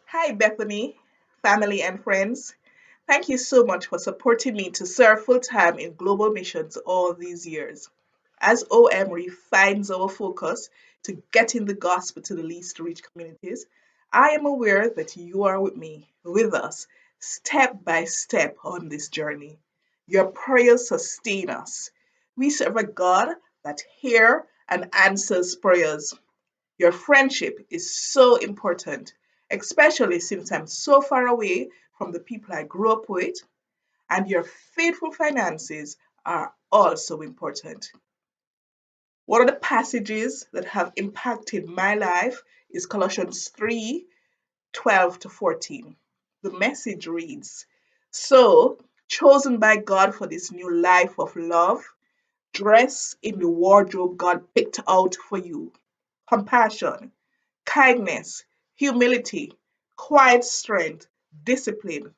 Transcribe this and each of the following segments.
Hi, Bethany, family, and friends. Thank you so much for supporting me to serve full time in global missions all these years. As OM refines our focus to getting the gospel to the least reached communities, I am aware that you are with me, with us, step by step on this journey. Your prayers sustain us. We serve a God that hears and answers prayers. Your friendship is so important, especially since I'm so far away from the people I grew up with, and your faithful finances are also important. One of the passages that have impacted my life is Colossians 3:12 to 14. The message reads, So, chosen by God for this new life of love, dress in the wardrobe God picked out for you: compassion, kindness, humility, quiet strength, discipline.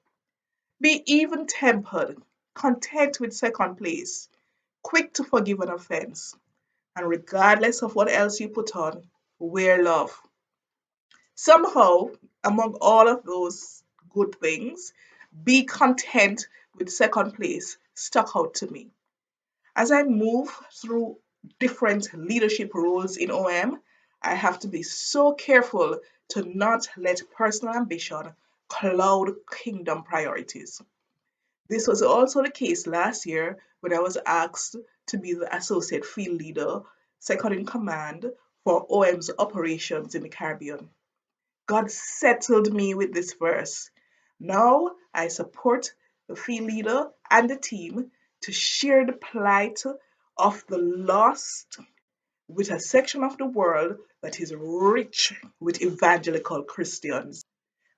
Be even tempered, content with second place, quick to forgive an offense, and regardless of what else you put on, wear love. Somehow, among all of those good things, be content with second place stuck out to me. As I move through different leadership roles in OM, I have to be so careful to not let personal ambition cloud kingdom priorities. This was also the case last year when I was asked to be the associate field leader, second in command for OM's operations in the Caribbean. God settled me with this verse. Now I support the field leader and the team to share the plight of the lost with a section of the world that is rich with evangelical Christians.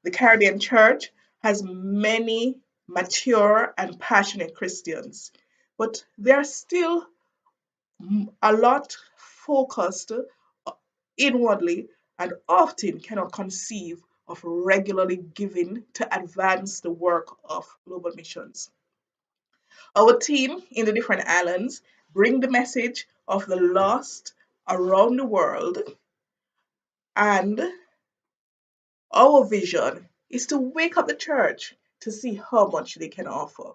The Caribbean church has many mature and passionate Christians, but they are still a lot focused inwardly and often cannot conceive of regularly giving to advance the work of global missions. Our team in the different islands bring the message of the lost around the world, and our vision is to wake up the church to see how much they can offer.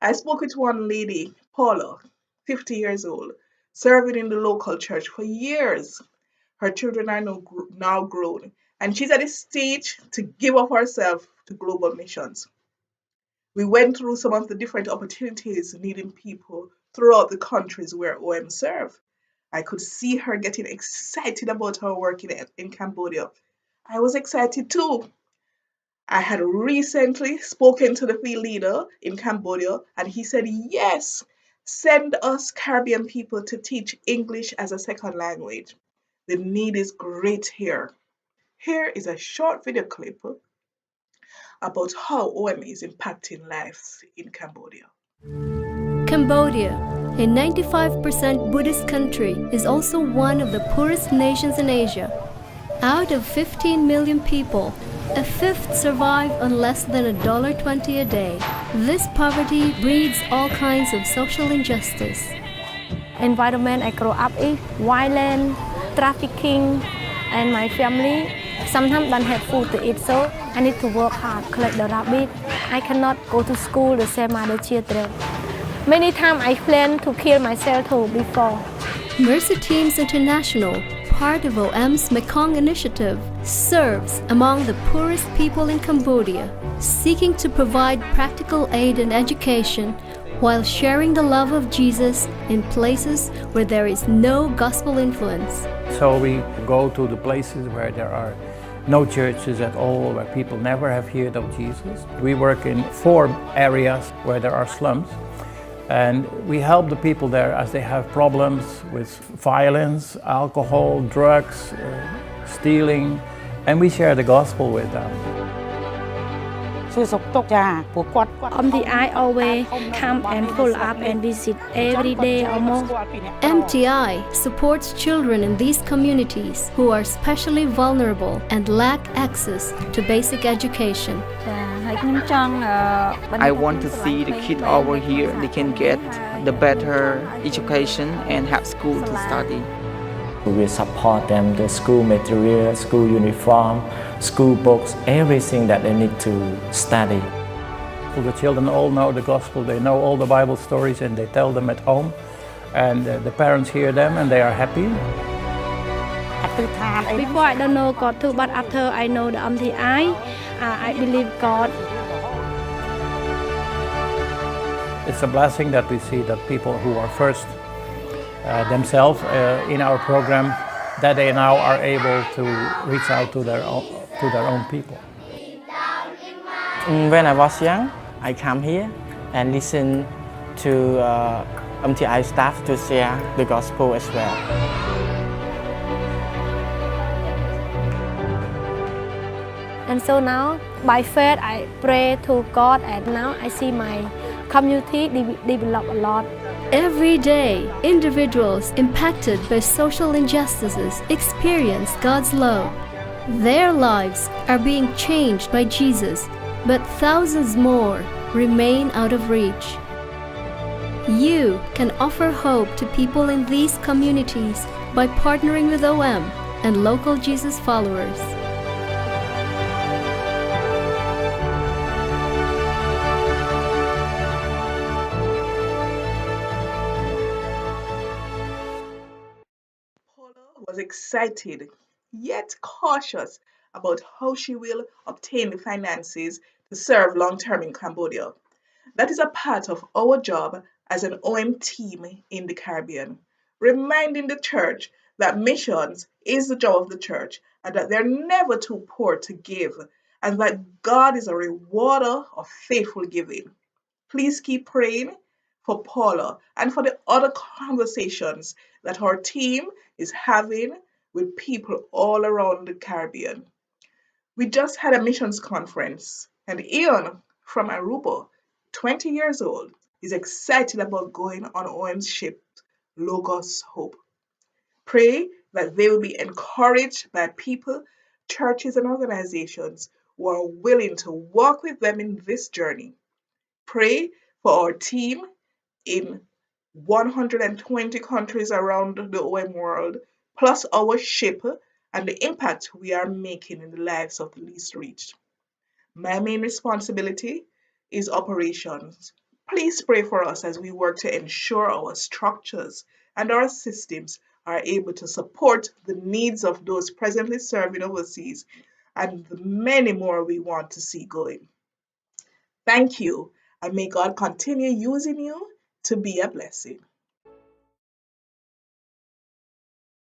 I spoke with one lady, Paula, 50 years old, serving in the local church for years. Her children are now grown, and she's at a stage to give up herself to global missions. We went through some of the different opportunities needing people throughout the countries where OM serve. I could see her getting excited about her work in Cambodia. I was excited too. I had recently spoken to the field leader in Cambodia, and he said, Yes, send us Caribbean people to teach English as a second language. The need is great here. Here is a short video clip about how OM is impacting lives in Cambodia. Cambodia, a 95% Buddhist country, is also one of the poorest nations in Asia. Out of 15 million people, a fifth survive on less than $1.20 a day. This poverty breeds all kinds of social injustice. Environment I grow up in, violence, trafficking, and my family sometimes don't have food to eat, so I need to work hard, collect the rabbit. I cannot go to school the same other children. Many times I plan to kill myself too before. Mercy Teams International, part of OM's Mekong Initiative, serves among the poorest people in Cambodia, seeking to provide practical aid and education while sharing the love of Jesus in places where there is no gospel influence. So we go to the places where there are no churches at all, where people never have heard of Jesus. We work in 4 areas where there are slums, and we help the people there as they have problems with violence, alcohol, drugs, stealing, and we share the gospel with them. MTI always come and follow up and visit every day almost. MTI supports children in these communities who are especially vulnerable and lack access to basic education. I want to see the kids over here, they can get the better education and have school to study. We support them, the school material, school uniform, school books, everything that they need to study. The children all know the gospel, they know all the Bible stories and they tell them at home. And the parents hear them and they are happy. Before I don't know God too, but after I know the MTI, I believe God. It's a blessing that we see that people who are first themselves in our program, that they now are able to reach out to their own people. When I was young, I come here and listen to MTI staff to share the gospel as well. And so now, by faith, I pray to God, and now I see my community develop a lot. Every day, individuals impacted by social injustices experience God's love. Their lives are being changed by Jesus, but thousands more remain out of reach. You can offer hope to people in these communities by partnering with OM and local Jesus followers. Paula was excited yet cautious about how she will obtain the finances to serve long term in Cambodia. That is a part of our job as an OM team in the Caribbean, reminding the church that missions is the job of the church and that they're never too poor to give, and that God is a rewarder of faithful giving. Please keep praying for Paula and for the other conversations that our team is having with people all around the Caribbean. We just had a missions conference, and Ian from Aruba, 20 years old, is excited about going on OM's ship, Logos Hope. Pray that they will be encouraged by people, churches, and organizations who are willing to walk with them in this journey. Pray for our team in 120 countries around the OM world, plus our ship and the impact we are making in the lives of the least reached. My main responsibility is operations. Please pray for us as we work to ensure our structures and our systems are able to support the needs of those presently serving overseas and the many more we want to see going. Thank you, and may God continue using you to be a blessing.